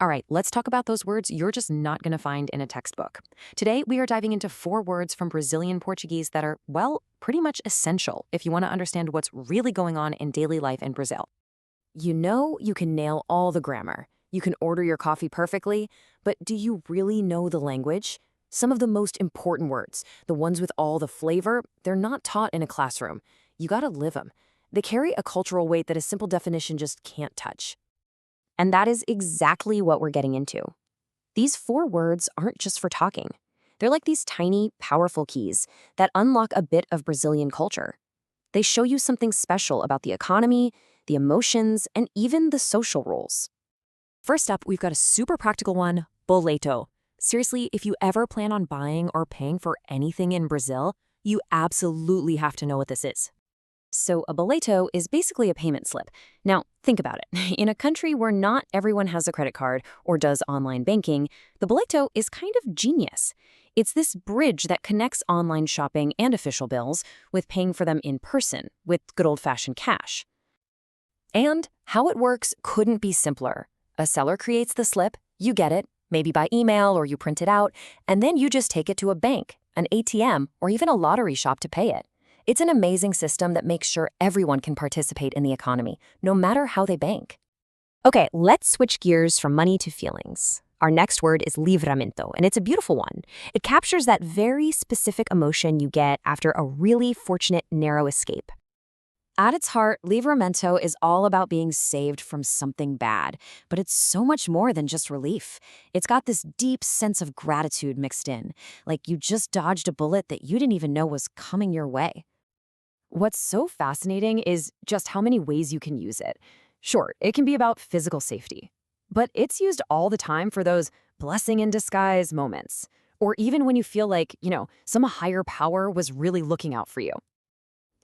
All right, let's talk about those words you're just not going to find in a textbook. Today, we are diving into 4 words from Brazilian Portuguese that are, well, pretty much essential if you want to understand what's really going on in daily life in Brazil. You know you can nail all the grammar. You can order your coffee perfectly, but do you really know the language? Some of the most important words, the ones with all the flavor, they're not taught in a classroom. You gotta live them. They carry a cultural weight that a simple definition just can't touch. And that is exactly what we're getting into. These 4 words aren't just for talking. They're like these tiny, powerful keys that unlock a bit of Brazilian culture. They show you something special about the economy, the emotions, and even the social rules. First up, we've got a super practical one, boleto. Seriously, if you ever plan on buying or paying for anything in Brazil, you absolutely have to know what this is. So a boleto is basically a payment slip. Now, think about it. In a country where not everyone has a credit card or does online banking, the boleto is kind of genius. It's this bridge that connects online shopping and official bills with paying for them in person with good old-fashioned cash. And how it works couldn't be simpler. A seller creates the slip, you get it, maybe by email or you print it out, and then you just take it to a bank, an ATM, or even a lottery shop to pay it. It's an amazing system that makes sure everyone can participate in the economy, no matter how they bank. Okay, let's switch gears from money to feelings. Our next word is livramento, and it's a beautiful one. It captures that very specific emotion you get after a really fortunate narrow escape. At its heart, livramento is all about being saved from something bad, but it's so much more than just relief. It's got this deep sense of gratitude mixed in, like you just dodged a bullet that you didn't even know was coming your way. What's so fascinating is just how many ways you can use it. Sure, it can be about physical safety, but it's used all the time for those blessing in disguise moments, or even when you feel like, some higher power was really looking out for you.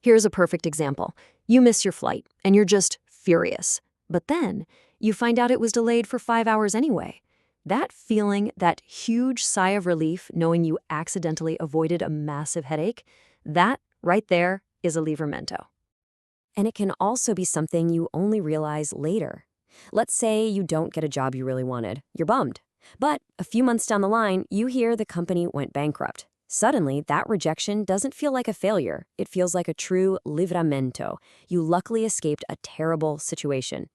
Here's a perfect example. You miss your flight, and you're just furious. But then, you find out it was delayed for 5 hours anyway. That feeling, that huge sigh of relief knowing you accidentally avoided a massive headache, that, right there, is a livramento. And it can also be something you only realize later. Let's say you don't get a job you really wanted. You're bummed. But a few months down the line, you hear the company went bankrupt. Suddenly, that rejection doesn't feel like a failure. It feels like a true livramento. You luckily escaped a terrible situation.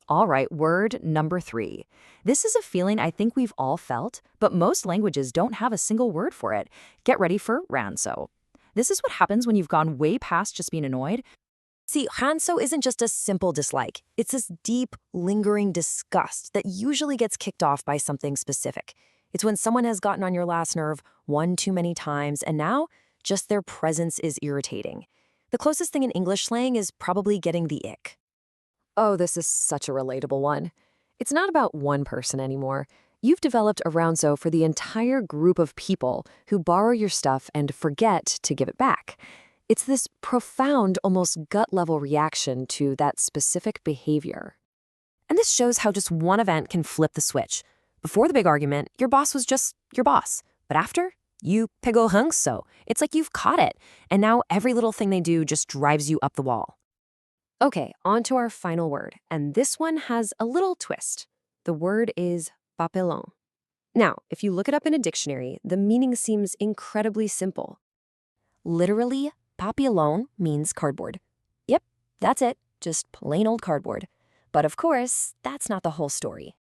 All right, word number 3. This is a feeling I think we've all felt, but most languages don't have a single word for it. Get ready for ranço. This is what happens when you've gone way past just being annoyed. See, ranço isn't just a simple dislike. It's this deep, lingering disgust that usually gets kicked off by something specific. It's when someone has gotten on your last nerve one too many times, and now just their presence is irritating. The closest thing in English slang is probably getting the ick. Oh, this is such a relatable one. It's not about one person anymore. You've developed a ranço for the entire group of people who borrow your stuff and forget to give it back. It's this profound, almost gut-level reaction to that specific behavior. And this shows how just one event can flip the switch. Before the big argument, your boss was just your boss. But after, you pegou ranço. It's like you've caught it. And now every little thing they do just drives you up the wall. Okay, on to our final word. And this one has a little twist. The word is papelão. Now, if you look it up in a dictionary, the meaning seems incredibly simple. Literally, papelão means cardboard. Yep, that's it, just plain old cardboard. But of course, that's not the whole story.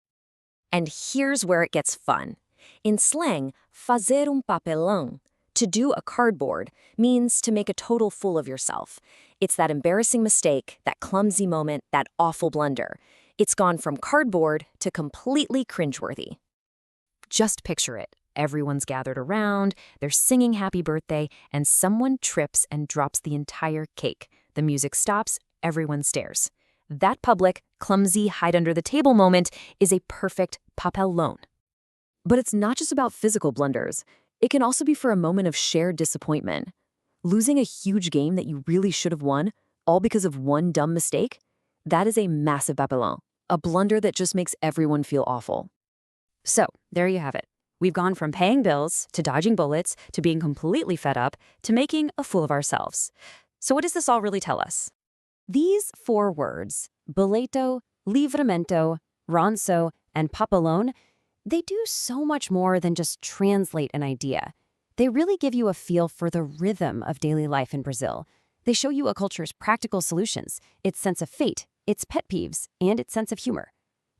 And here's where it gets fun. In slang, fazer papelão, to do a cardboard, means to make a total fool of yourself. It's that embarrassing mistake, that clumsy moment, that awful blunder. It's gone from cardboard to completely cringeworthy. Just picture it. Everyone's gathered around, they're singing happy birthday, and someone trips and drops the entire cake. The music stops, everyone stares. That public, clumsy, hide-under-the-table moment is a perfect papelão. But it's not just about physical blunders. It can also be for a moment of shared disappointment. Losing a huge game that you really should have won, all because of one dumb mistake? That is a massive papelão, a blunder that just makes everyone feel awful. So, there you have it. We've gone from paying bills, to dodging bullets, to being completely fed up, to making a fool of ourselves. So what does this all really tell us? These 4 words, boleto, livramento, Ronso, and papelón, they do so much more than just translate an idea. They really give you a feel for the rhythm of daily life in Brazil. They show you a culture's practical solutions, its sense of fate, its pet peeves, and its sense of humor.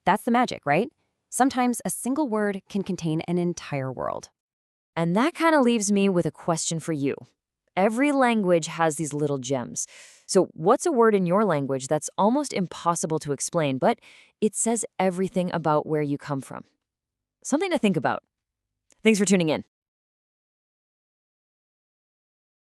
That's the magic, right? Sometimes a single word can contain an entire world. And that kind of leaves me with a question for you. Every language has these little gems. So, what's a word in your language that's almost impossible to explain, but it says everything about where you come from? Something to think about. Thanks for tuning in.